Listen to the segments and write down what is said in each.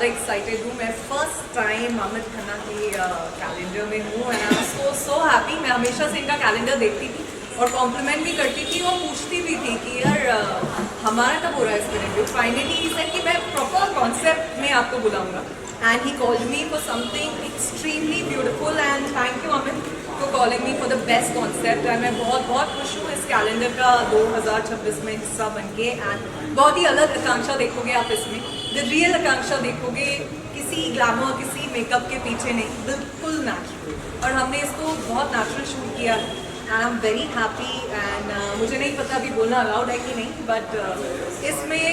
ज़्यादा एक्साइटेड हूँ। मैं फर्स्ट टाइम अमित खन्ना की कैलेंडर में हूँ and I am so happy. मैं हमेशा से इनका कैलेंडर देखती थी और कॉम्प्लीमेंट भी करती थी और पूछती भी थी कि यार हमारा कब हो रहा है इसमें रिव्यू। फाइनली ही सेड कि मैं प्रॉपर कॉन्सेप्ट में आपको बुलाऊंगा and he called me for something extremely beautiful and thank you Amit for calling me for the best concept. And मैं बहुत बहुत खुश हूँ इस कैलेंडर का 2026 में हिस्सा बन के। एंड बहुत ही अलग आकांक्षा देखोगे आप इसमें, द रियल आकांक्षा देखोगे, किसी ग्लैमर किसी मेकअप के पीछे नहीं, बिल्कुल नेचुरल। और हमने इसको बहुत नेचुरल शूट किया है and I am very happy. And मुझे नहीं पता अभी बोलना अलाउड है कि नहीं, बट इसमें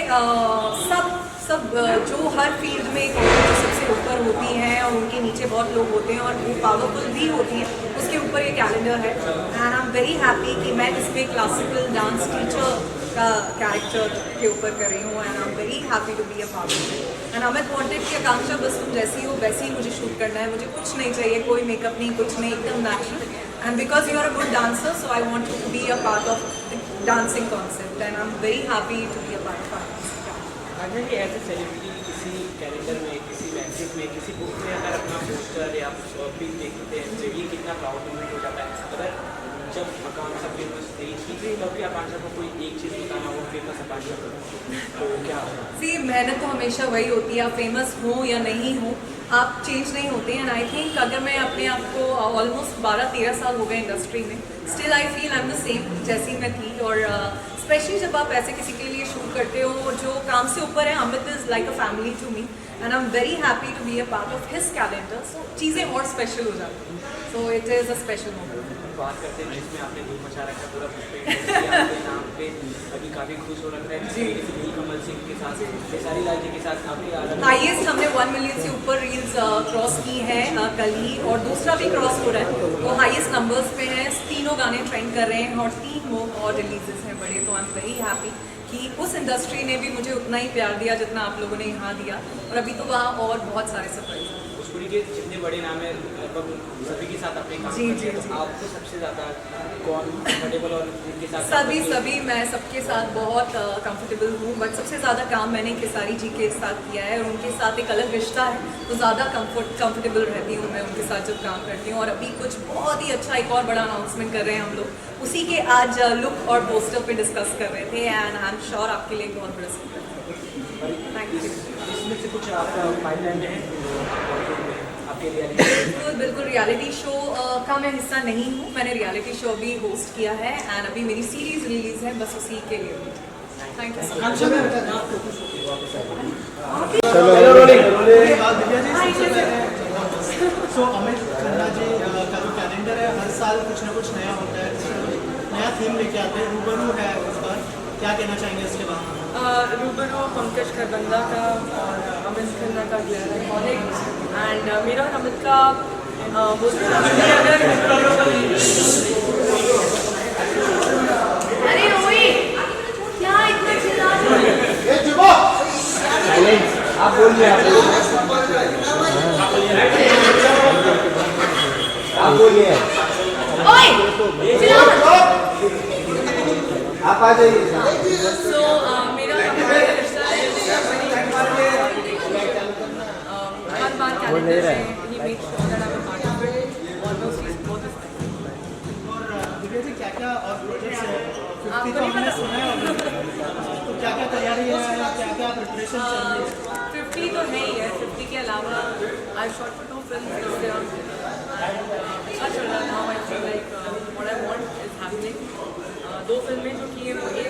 सब जो हर फील्ड में जो सबसे ऊपर होती हैं और उनके नीचे बहुत लोग होते हैं और वो पावरफुल भी होती हैं, उसके ऊपर ये कैलेंडर है। And I am very happy कि मैं इसमें क्लासिकल डांस टीचर का कैरेक्टर के ऊपर कर रही हूँ and I am very happy to be a part of it. And Amit wanted कि आकांक्षा बस तुम जैसी हो वैसे ही मुझे शूट करना है, मुझे कुछ नहीं चाहिए, कोई मेकअप नहीं, कुछ नहीं, एकदम natural. And because you are a good dancer so I want to be a part of dancing concept and I am very happy to be a part of अगर कि एज ए सेलिब्रिटी किसी calendar में, किसी magazine में, किसी book में अगर अपना पोस्टर या पिक देखते हैं तो ये कितना प्राउड मोमेंट हो जाता है। अगर जब आकांक्षा फेमस थी तब भी आकांक्षा को कोई एक चीज़ बताना हो फेमस आकांक्षा तो क्या होगा? सी मेहनत तो हमेशा वही होती है, आप फेमस हो या नहीं हो आप चेंज नहीं होते हैं। एंड आई थिंक अगर मैं अपने आप को ऑलमोस्ट 12-13 साल हो गए इंडस्ट्री में, still I feel I am the same जैसी मैं थी। और स्पेशली जब आप ऐसे किसी के लिए शूट करते हो जो काम से ऊपर है, Amit is like a family to me and I am very happy to be a part of his calendar. So चीज़ें और स्पेशल हो जाती हैं। So it is a special moment. बात करते हैं जिसमें आपने धूम मचा रखा है पूरा आपके नाम पे, अभी काफ़ी खुश हो रखा है जी। नीलकमल सिंह के साथ, खेसारी लाल जी के साथ काफ़ी हाईएस्ट हमने 1 मिलियन से ऊपर रील्स क्रॉस की है कल ही, और दूसरा भी क्रॉस हो रहा है। वो हाईएस्ट नंबर्स पे हैं, तीनों गाने ट्रेंड कर रहे हैं और 3 और रिलीजेस हैं बड़े। तो आई एम वेरी हैप्पी कि उस इंडस्ट्री ने भी मुझे उतना ही प्यार दिया जितना आप लोगों ने यहाँ दिया, और अभी तो वहाँ और बहुत सारे सरप्राइज हैं। भोजपुरी के जितने बड़े नाम हैं लगभग सभी के साथ अपने काम जी। तो आपको सबसे ज़्यादा कौन कंफर्टेबल और उनके साथ? सभी मैं सबके साथ बहुत कंफर्टेबल हूँ, बट सबसे ज़्यादा काम मैंने खेसारी जी के साथ किया है और उनके साथ एक अलग रिश्ता है, तो ज़्यादा कंफर्टेबल रहती हूँ मैं उनके साथ जब काम करती हूँ। और अभी कुछ बहुत ही अच्छा एक और बड़ा अनाउंसमेंट कर रहे हैं हम लोग, उसी के आज लुक और पोस्टर पे डिस्कस कर रहे थे एंड आई एम श्योर आपके लिए बहुत बड़ा सरप्राइज है। Thank you. इसमें से कुछ आपका पाइपलाइन में है आपके बिल्कुल रियलिटी शो का मैं हिस्सा नहीं हूँ, मैंने रियलिटी शो भी होस्ट किया है एंड अभी मेरी सीरीज रिलीज है, बस उसी के लिए। Thank you so much. So Amit Khanna ji का जो कैलेंडर है हर साल कुछ ना कुछ नया होता है, नया थीम लेके आते हैं। रूबरू है इस बार, क्या कहना चाहेंगे इसके बाद? रूबरू पंकज खरबंदा का और अमित खन्ना का ग्लैमर कॉलेज एंड मेरा और अमित का अरे ओए क्या इतना चिल्ला रहे हो? आप बोलिए आप बोलिए ओए चिल्ला मत। आप आ जाइए। सो मेरा और अमित का रिश्ता है हर बार कैलेंडर में ही make sure that I am part of it almost is both of और दिव्या जी क्या और प्रोजेक्ट्स है? 50 तो हमने सुना है अभी, तो क्या तैयारी है, क्या प्रिपरेशन चल रही है? 50 तो है ही है, 50 के अलावा आई shot for 2 films this year and अच्छा चल रहा है। Now I feel like what I want is happening. 2 फिल्में जो की है वो एक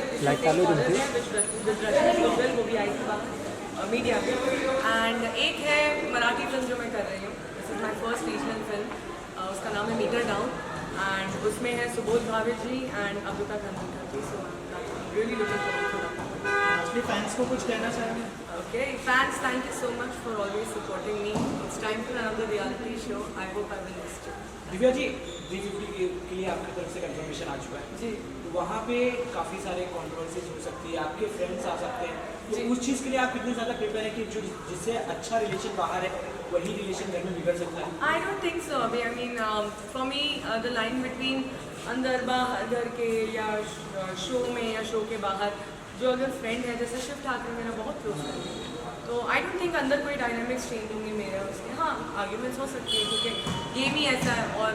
वो भी आई थी बाहर मीडिया पे, एंड एक है मराठी फिल्म जो मैं कर रही हूँ, this is my first regional film, उसका नाम है मीटर डाउन एंड उसमें है Subodh Bhave ji and Amruta Khandkar ji. So really looking forward to that. अपने फैंस को कुछ कहना चाहेंगे? Okay, fans, thank you so much for always supporting me. It's time for another reality show. I hope I will miss you. Divya ji 350 के लिए आपकी तरफ से कंफर्मेशन आ चुका है जी। तो वहाँ पे काफ़ी सारे कॉन्ट्रोवर्सीज हो सकती है, आपके फ्रेंड्स आ सकते हैं, तो जी। उस चीज़ के लिए आप कितने ज़्यादा प्रिपेयर है कि जो जिससे अच्छा रिलेशन बाहर है वही रिलेशन घर में बिगड़ सकता है? I don't think so. I mean, for me, the line between अंदर बाहर घर के या शो में या शो के बाहर जो अगर फ्रेंड है जैसे शिव ठाकरे मेरा बहुत क्लोज फ्रेंड है, तो आई डोंट थिंक अंदर कोई डायनामिक्स चेंज होंगे मेरे और उसके। हाँ आर्ग्यूमेंट्स हो सकती है क्योंकि गेम ही ऐसा है, और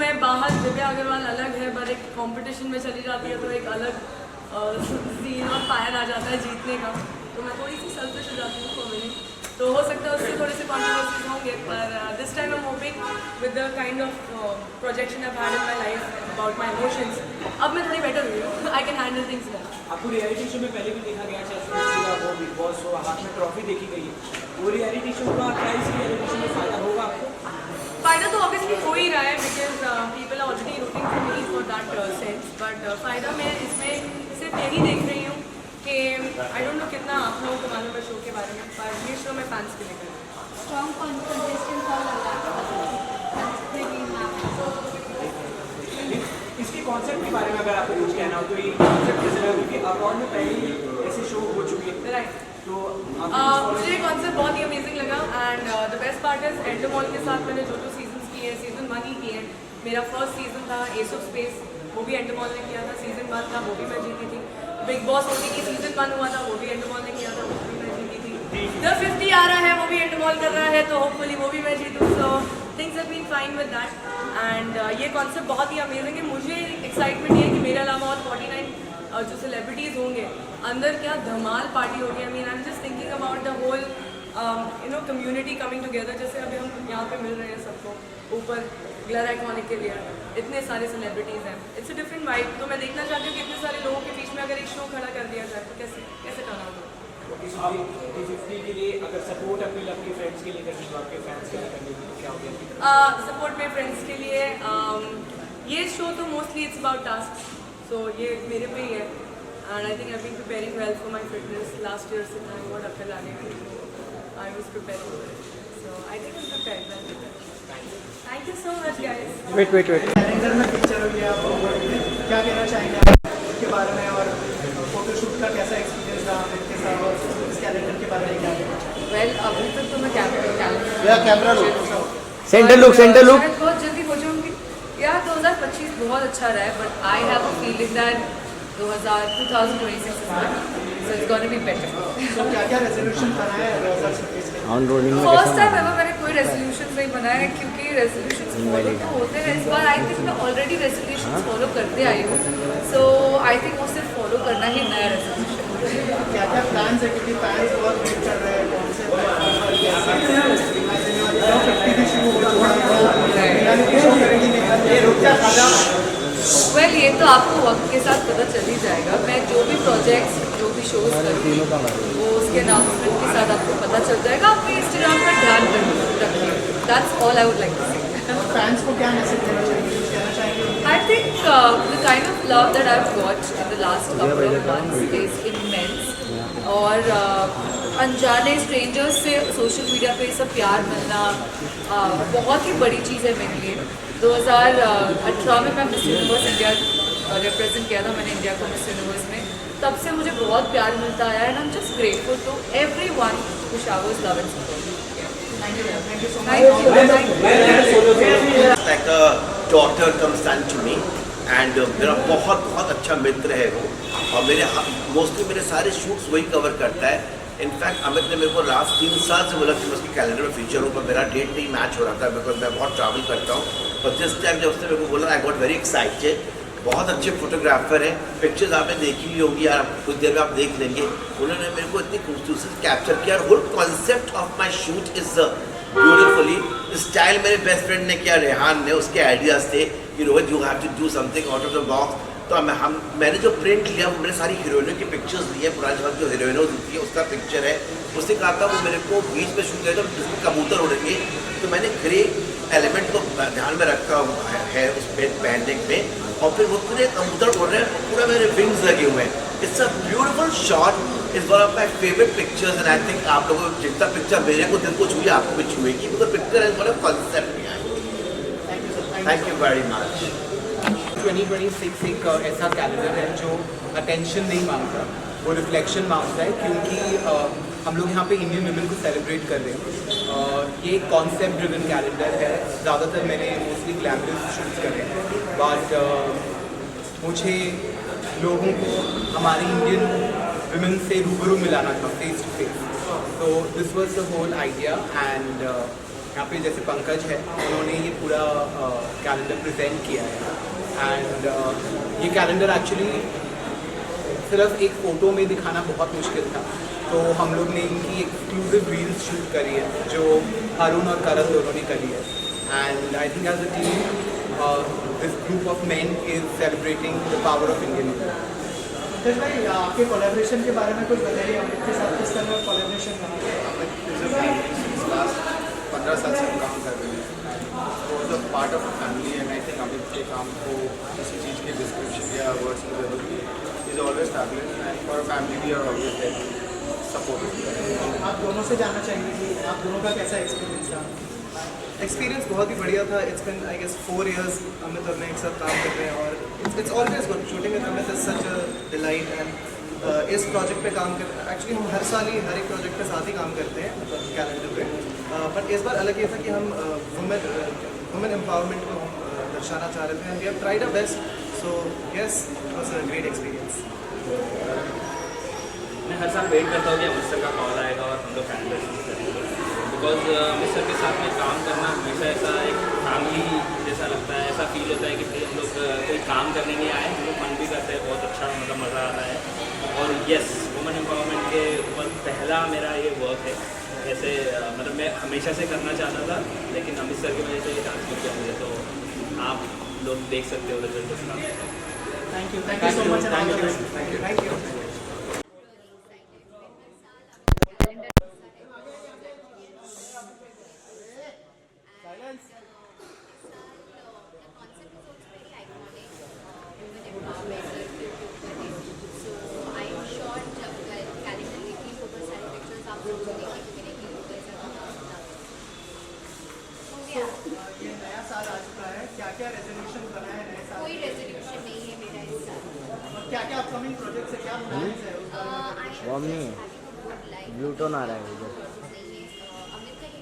मैं बाहर दिव्या अग्रवाल अलग है, पर एक कंपटीशन में चली जाती है तो एक अलग सीन और फायर आ जाता है जीतने का, तो मैं थोड़ी सी सेल्फिश हो जाती हूँ फॉर विनिंग, तो हो सकता है उससे थोड़े से कॉन्ट्रोवर्सीज होंगे, पर this time I am hoping with the kind of projection I had in my life about my emotions, अब मैं थोड़ी बेटर हुई हूँ, I can handle things well. आपको रियलिटी शो में पहले भी देखा गया, चाहे वो बिग बॉस हो, हाथ में ट्रॉफी देखी गई है, वो रियलिटी शो का क्या इस रियलिटी शो में फ़ायदा होगा आपको? फ़ायदा तो ऑब्वियसली हो ही रहा है because people are already rooting for me for that sense, but फ़ायदा मैं इसमें सिर्फ यही देख रही हूँ कि आई डोंट नो कितना आप लोगों को मालूम है शो के बारे में, पर ये शो मैं फैंस के लिए कर रही हूँ। स्ट्रॉन्ग कंटेस्टेंट कौन लग रहा है? इसके कॉन्सेप्ट के बारे में अगर आपको कुछ कहना हो तो ये कॉन्सेप्ट कैसे लगा, क्योंकि अब्रॉड में पहले ही ऐसे शो हो चुके हैं, राइट, तो मुझे ये कॉन्सेप्ट बहुत ही अमेजिंग लगा, and the best part is Endemol के साथ मैंने जो सीजन किए हैं, सीजन 1 ही किए हैं, मेरा फर्स्ट सीजन था एस ऑफ स्पेस, वो भी एंडोमॉल ने किया था, सीजन 1 था वो भी मैं जीती थी, बिग बॉस होने की सीजन 1 हुआ था वो भी एंडोमॉल ने किया था, वो भी मैं जीती थी, द 50 आ रहा है वो भी एंडोमॉल कर रहा है, तो होपफुली वो भी मैं जीतूँ, so things have been fine with that, and ये कॉन्सेप्ट बहुत ही अमेजिंग है। मुझे एक्साइटमेंट ये है कि मेरे अलावा और 49 जो सेलिब्रिटीज़ होंगे अंदर क्या धमाल पार्टी होगी, I mean I am just thinking about the whole community coming together, जैसे अभी हम यहाँ पे मिल रहे हैं सबको ऊपर ग्लर आइकॉनिक के लिए, इतने सारे सेलिब्रिटीज़ हैं, इट्स अ डिफरेंट वाइब, तो मैं देखना चाहती हूँ कि इतने सारे लोगों के बीच में अगर एक शो खड़ा कर दिया जाए तो कैसे कैसे टर्न आउट हो। इस 50 के लिए अगर सपोर्ट अपनी आपके फ्रेंड्स के लिए करनी हो, आपके फैंस के लिए करनी हो, तो क्या होगा? सपोर्ट मेरे फ्रेंड्स के लिए ये शो तो mostly it's about task, so ये मेरे पे ही है, and I think I been preparing well for my fitness last year से मैं बहुत अकल आने की, I was preparing, so I think I prepared well. Thank you so much guys. Wait calendar में पिक्चर हुई है आपको, क्या कहना चाहेंगे आप इसके बारे में, और फोटोशूट का कैसा एक्सपीरियंस रहा आपके साथ, और इस कैलेंडर के बारे में क्या कहना चाहेंगे? वेल अभी तक तो मैं कैमरा लो। सेंटर लुक शायद बहुत जल्दी हो जाऊंगी यार। 2025 बहुत अच्छा रहा है, but I have a feeling that 2026 is good, so it's going to be better. तो क्या रेजोल्यूशन बनाया है 2026 के? ऑन रोडिंग में फर्स्ट कैसा टाइम एवर मैंने कोई रेजोल्यूशन नहीं बनाया है, क्योंकि रेजोल्यूशंस फॉलो तो होते हैं, इस बार आई थिंक मैं ऑलरेडी रेजोल्यूशंस फॉलो करते आई हूँ, सो आई थिंक वो सिर्फ फॉलो करना ही नया रेजोल्यूशन। क्या प्लान्स है, क्योंकि फैंस बहुत वेट कर रहे हैं कौन से प्लेटफॉर्म पर कैसे 50 भी शुरू हो चुका है, रियलिटी शो करेंगे ये रुक जा खाजा। वेल ये तो आपको वक्त के साथ पता चल ही जाएगा, मैं जो भी प्रोजेक्ट्स जो भी शोज करूँगी वो उसके अनाउंसमेंट के साथ आपको पता चल जाएगा, आप इंस्टाग्राम पर ध्यान रखिए, that's all I would like to say. Fans को क्या मैसेज देना चाहेंगे, कुछ कहना चाहेंगे? I think the kind of love that I've got in the last couple of months is immense, और अनजाने स्ट्रेंजर्स से सोशल मीडिया पे सब प्यार मिलना बहुत ही बड़ी चीज़ है मेरे लिए। 2018 में मैं मिस यूनिवर्स इंडिया रिप्रेजेंट किया था मैंने इंडिया को मिस यूनिवर्स में, तब से मुझे बहुत प्यार मिलता आया, and I am just grateful to everyone who showers love and support. Thank you so much. Thank you. like a daughter comes son to me, and मेरा बहुत बहुत अच्छा मित्र है वो, और मोस्टली मेरे सारे शूट्स वही कवर करता है। इनफैक्ट अमित ने मेरे को लास्ट 3 साल से बोला कि मैं उसके कैलेंडर में फीचर हूँ, पर मेरा डेट नहीं मैच हो रहा था बिकॉज मैं बहुत ट्रैवल करता हूँ, पर जिस टाइम जब उसने मेरे को बोला आई गॉट वेरी एक्साइटेड। बहुत अच्छे फोटोग्राफर हैं, पिक्चर्स आपने देखी ही होंगी यार, कुछ देर में आप देख लेंगे। उन्होंने मेरे को इतनी खूबसूरती से कैप्चर किया, whole concept of my shoot is beautifully style मेरे बेस्ट फ्रेंड ने किया, रेहान ने, उसके आइडियाज़ थे कि Rohit you have to do something out of the box. तो मैंने जो प्रिंट लिया वो मैंने सारी हीरोइनों की पिक्चर्स ली है, पुराने वक्त जो हीरोइनों होती है उसका पिक्चर है। उसने कहा था वो मेरे को बीच में शूट करेगा जिसमें कबूतर उड़ेंगे, तो मैंने ग्रे एलिमेंट को ध्यान में रखा है उस पहनने में, और फिर वो पूरे कबूतर उड़ रहे हैं, पूरा मेरे विंग्स लगे हुए हैं। It's a beautiful shot, is one of my favourite pictures, and I think आप लोगों को जितना पिक्चर मेरे को दिल को छुई आपको भी छुएगी, मतलब पिक्चर है बड़ा कॉन्सेप्ट में आए। Thank you very much. 2026 एक ऐसा कैलेंडर है जो अटेंशन नहीं मांगता, वो रिफ्लेक्शन मांगता है, क्योंकि हम लोग यहाँ पे इंडियन वुमेन को सेलिब्रेट कर रहे हैं। ये एक कॉन्सेप्ट ड्रिवन कैलेंडर है, ज़्यादातर मैंने मोस्टली ग्लैमरस शूट्स करे हैं, बट मुझे लोगों को हमारी इंडियन वुमेन से रूबरू मिलाना था फेस टू फेस। तो this was the whole idea and यहाँ पे जैसे पंकज है उन्होंने ये पूरा कैलेंडर प्रेजेंट किया है एंड ये कैलेंडर एक्चुअली सिर्फ एक फ़ोटो में दिखाना बहुत मुश्किल था, तो हम लोग ने इनकी एक्सक्लूसिव रील्स शूट करी है जो अरुण और करण दोनों ने करी है and I think as a team this group of men is celebrating the power of Indian. Pankaj भाई, आपके कोलैबोरेशन के बारे में कुछ बताइए, अमित के साथ किस तरह का कोलैबोरेशन रहा? लास्ट 15 साल से हम काम कर रहे हैं, वो the part of family and I think Amit के काम को किसी चीज़ की डिस्क्रिप्शन या वर्ड्स की जरूरत नहीं, is always fabulous and for family we are always there support. आप दोनों से जानना चाहेंगे कि आप दोनों का कैसा एक्सपीरियंस रहा? एक्सपीरियंस बहुत ही बढ़िया था। It's been I guess 4 years Amit और मैं एक साथ काम कर रहे हैं और it's always good shooting with Amit is such a delight and इस प्रोजेक्ट पे काम कर एक्चुअली हम हर साल ही हर एक प्रोजेक्ट पे साथ ही काम करते हैं कैलेंडर पे, बट इस बार अलग ये था कि हम वुमेन एम्पावरमेंट को हम दर्शाना चाह रहे थे and we have tried our best, so yes it was a great experience. मैं हर साल वेट करता हूँ कि अमित सर का कॉल आएगा और हम लोग कैलेंडर शूट करेंगे, बिकॉज अमित सर के साथ में काम करना हमेशा ऐसा एक फैमिली जैसा लगता है, ऐसा फील होता है कि भाई हम लोग कोई काम करने नहीं आए, हम लोग मन भी करते हैं, बहुत अच्छा मतलब मज़ा आता है। और यस, वुमेन एम्पावरमेंट के ऊपर पहला मेरा ये वर्क है, ऐसे मतलब मैं हमेशा से करना चाहता था लेकिन अमित सर की वजह से ये चांस मिल गया मुझे, तो आप लोग देख सकते हो रिजल्ट उसका। Thank you so much. Thank you. ये नया साल आ चुका है, क्या क्या रेजोल्यूशन बनाए हैं नए साल? कोई रेजोल्यूशन नहीं है मेरा इस साल। और क्या क्या अपकमिंग प्रोजेक्ट्स है, क्या प्लान्स है उस बारे में? ब्लूटोन आ रहा है इधर। अमित का ही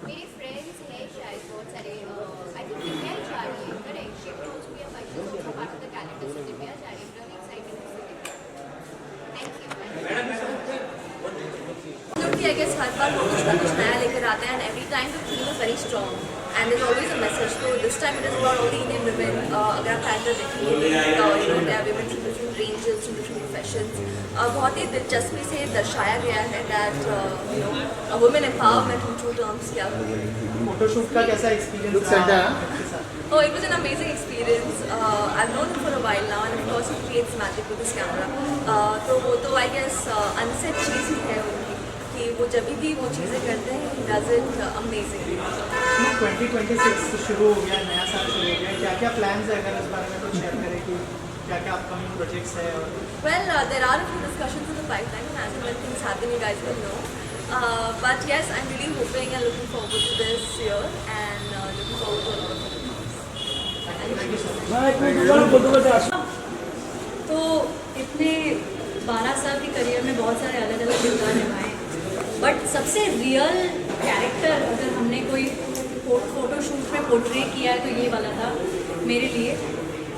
मेरे फ्रेंड्स हैं शायद बहुत सारे, आई थिंक दिव्या जा रही है, correct, she told me about part of the calendar, so Divya जा रही है, really excited to see. I guess हर बार वो कुछ ना कुछ नया लेकर आते हैं and every time the theme is very strong and there's always a message. So this time it is about all the Indian women. अगर आप कैलेंडर देखेंगे, there are women from different ranges, from different professions. बहुत ही दिलचस्पी से दर्शाया गया है that a women empowerment in true terms क्या है। फोटोशूट का कैसा एक्सपीरियंस रहा? Oh, it was an amazing experience. I've known him for a while now, and of course he creates magic with his camera. तो वो तो I guess unset चीज़ ही है उनकी कि वो जब भी वो चीज़ें करते हैं he does it amazingly. 2026 शुरू हो गया, नया साल शुरू हो गया, क्या क्या प्लान्स है, अगर इस बारे में कुछ शेयर करें कि क्या क्या अपकमिंग प्रोजेक्ट्स है? और Well, there are a few discussions in the pipeline, and as and when things happen, you guys will know. But yes, I'm really hoping and looking forward to this year, and looking forward to a lot of things. तो इतने 12 साल के career में बहुत सारे अलग अलग किरदार निभाए, बट सबसे रियल कैरेक्टर अगर हमने कोई फोटोशूट में पोर्ट्रे किया है तो ये वाला था मेरे लिए।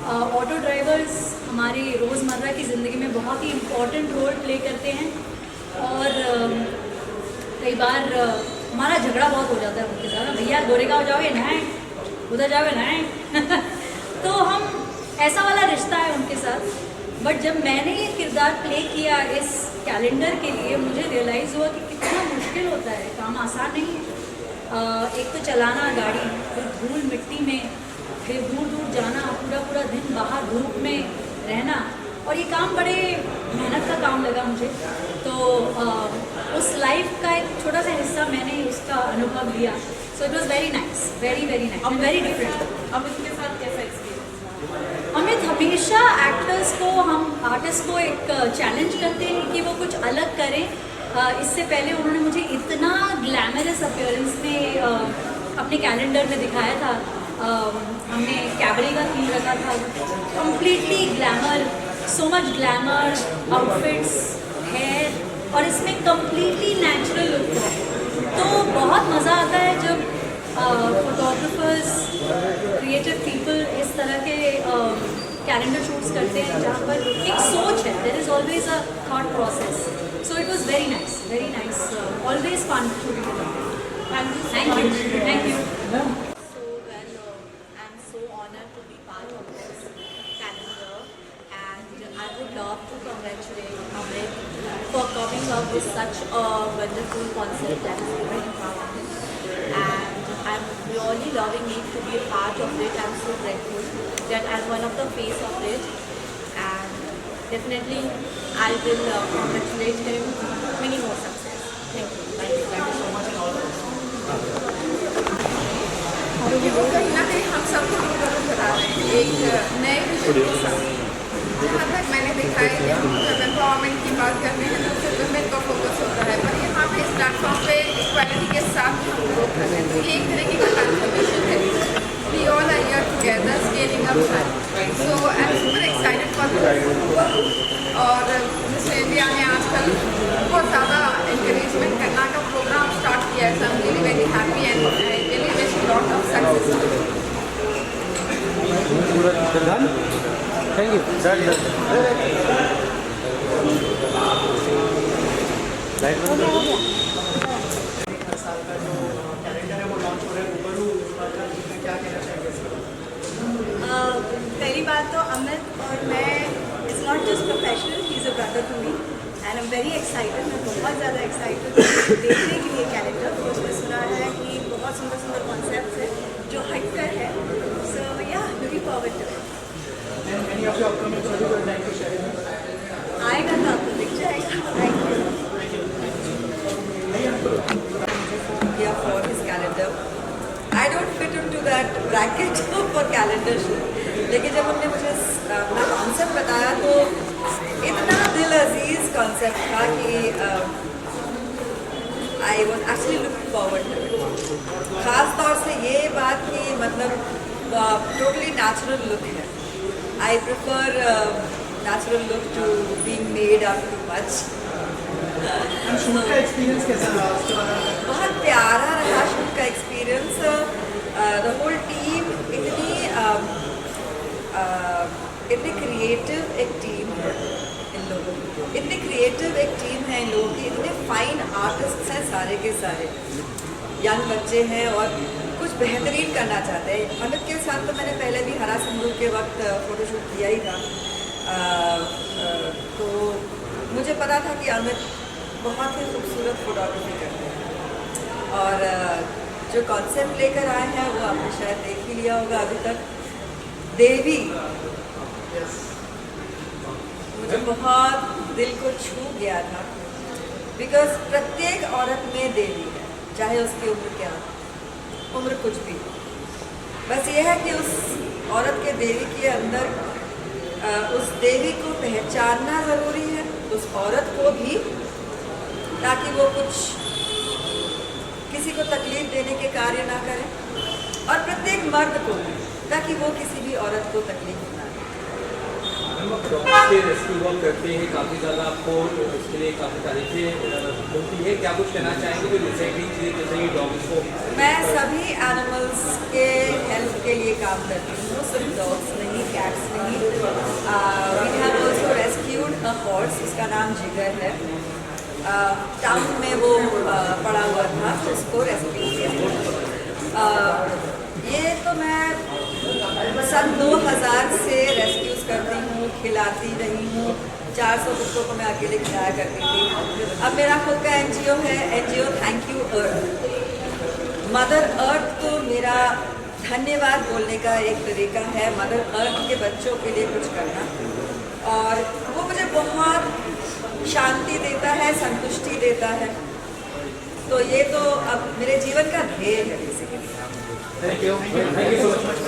ऑटो ड्राइवर्स हमारी रोज़मर्रा की ज़िंदगी में बहुत ही इम्पोर्टेंट रोल प्ले करते हैं और कई बार हमारा झगड़ा बहुत हो जाता है उनके साथ, भैया गोरेगांव जाओगे नहाए, उधर जाओगे नहाए तो हम ऐसा वाला रिश्ता है उनके साथ। बट जब मैंने ये किरदार प्ले किया इस कैलेंडर के लिए, मुझे रियलाइज़ हुआ कि कितना मुश्किल होता है, काम आसान नहीं है। एक तो चलाना गाड़ी, फिर धूल मिट्टी में, फिर दूर दूर जाना, पूरा पूरा दिन बाहर धूप में रहना, और ये काम बड़े मेहनत का काम लगा मुझे। तो उस लाइफ का एक छोटा सा हिस्सा मैंने उसका अनुभव लिया। सो it was very nice, very very nice and very different. Amit के साथ कैसा एक्सपीरियंस? अमित हमेशा एक्टर्स को, हम आर्टिस्ट को एक चैलेंज करते हैं कि वो कुछ अलग करें। इससे पहले उन्होंने मुझे इतना ग्लैमरस अपीयरेंस में अपने कैलेंडर में दिखाया था। हमने कैबरे का थीम रखा था, completely glamour, so much glamour, outfits, hair, और इसमें कम्प्लीटली नेचुरल लुक है। तो बहुत मज़ा आता है जब फोटोग्राफर्स, क्रिएटिव पीपल इस तरह के कैलेंडर शूट्स करते हैं जहाँ पर एक सोच है, there is always a thought process. So it was very nice, always fun shooting. Thank you. So well, I'm so honored to be part of this calendar, and I would love to congratulate Amit for coming up with such a wonderful concept that is women empowerment. And I'm really loving it to be a part of it. I'm so grateful that I'm one of the face of it, and definitely I will congratulate him. Many more success. Thank you. Thank you so much. वो कहीं ना कहीं हम सबको रूबरू करा रहे हैं एक नए विजन के साथ। जहाँ तक मैंने देखा है कि हम जब एम्पावरमेंट की बात करते हैं तो सिर्फ वुमेन का फोकस होता है, पर यहाँ पे इस प्लेटफॉर्म पे इक्वालिटी के साथ हम ग्रो कर रहे हैं। तो ये एक तरीके का ट्रांसफॉर्मेशन है। We all are here together scaling up. So I am super excited for this. और मिस इंडिया ने आजकल बहुत ज़्यादा इंकरेजमेंट करना का प्रोग्राम स्टार्ट किया है। So I am really very happy and really wish lot of success. Thank you. साल का जो कैलेंडर है वो लॉन्च हो रहा है, रूबरू क्या कहना चाहेंगे इसके बारे में? पहली बात तो अमित और मैं it's not just professional, he is a brother to me and I am very excited. मैं बहुत ज़्यादा एक्साइटेड देखने के लिए कैलेंडर। तो उसमें सुना है कि बहुत सुंदर सुंदर कॉन्सेप्ट है जो हटकर है। So yeah looking forward to it. Any of your upcoming projects you would like to share? आएगा तो आपको दिख जाएगा। Thank you for his calendar. I don't fit into that bracket for calendar shoot. लेकिन जब उन्होंने मुझे अपना कॉन्सेप्ट बताया तो इतना दिल अजीज कॉन्सेप्ट था कि I was actually looking forward to it. ख़ास तौर से ये बात कि मतलब totally natural look है। I prefer natural look to being made up too much. Shoot का एक्सपीरियंस कैसा रहा उसके बारे में? बहुत प्यारा रहा शूट का एक्सपीरियंस। द होल टीम इतनी क्रिएटिव एक टीम है इन लोगों की, इतनी क्रिएटिव एक टीम है इन लोगों की, इतने फाइन आर्टिस्ट हैं सारे के सारे, यंग बच्चे हैं और कुछ बेहतरीन करना चाहते हैं। अमित के साथ तो मैंने पहले भी हरा सिंदूर के वक्त फ़ोटोशूट किया ही था। तो मुझे पता था कि अमित बहुत ही खूबसूरत फोटोग्राफी करते हैं और जो कॉन्सेप्ट लेकर आए हैं वो आपने शायद देख ही लिया होगा अभी तक। देवी मुझे बहुत दिल को छू गया था, बिकॉज प्रत्येक औरत में देवी है, चाहे उसकी उम्र क्या हो, उम्र कुछ भी हो। बस ये है कि उस औरत के देवी के अंदर उस देवी को पहचानना ज़रूरी है, उस औरत को भी, ताकि वो कुछ किसी को तकलीफ देने के कार्य ना करे, और प्रत्येक मर्द को भी, ताकि वो किसी भी औरत को तकलीफ ना दे। रेस्क्यू वर्क करते हैं, काफ़ी ज़्यादा आपको इसके लिए काफ़ी तारीफें मिलती है। क्या कुछ कहना चाहेंगे जो रिसाइकलिंग चीज़ें जैसे कि डॉग्स को? मैं सभी एनिमल्स के हेल्प के लिए काम करती हूँ, सिर्फ डॉग्स नहीं, कैट्स नहीं। We have also rescued a horse, उसका नाम जिगर है। टाउन में वो पड़ा हुआ था, उसको रेस्क्यू किया। ये तो मैं सन 2000 से रेस्क्यूज करती हूँ, खिलाती रही हूँ। 400 कुत्तों को मैं अकेले खिलाया करती थी। अब मेरा खुद का NGO है, NGO thank you earth. Mother earth को मेरा धन्यवाद बोलने का एक तरीका है, मदर अर्थ के बच्चों के लिए कुछ करना, और वो मुझे बहुत शांति देता है, संतुष्टि देता है। तो ये तो अब मेरे जीवन का ध्येय है basically. Thank you so much.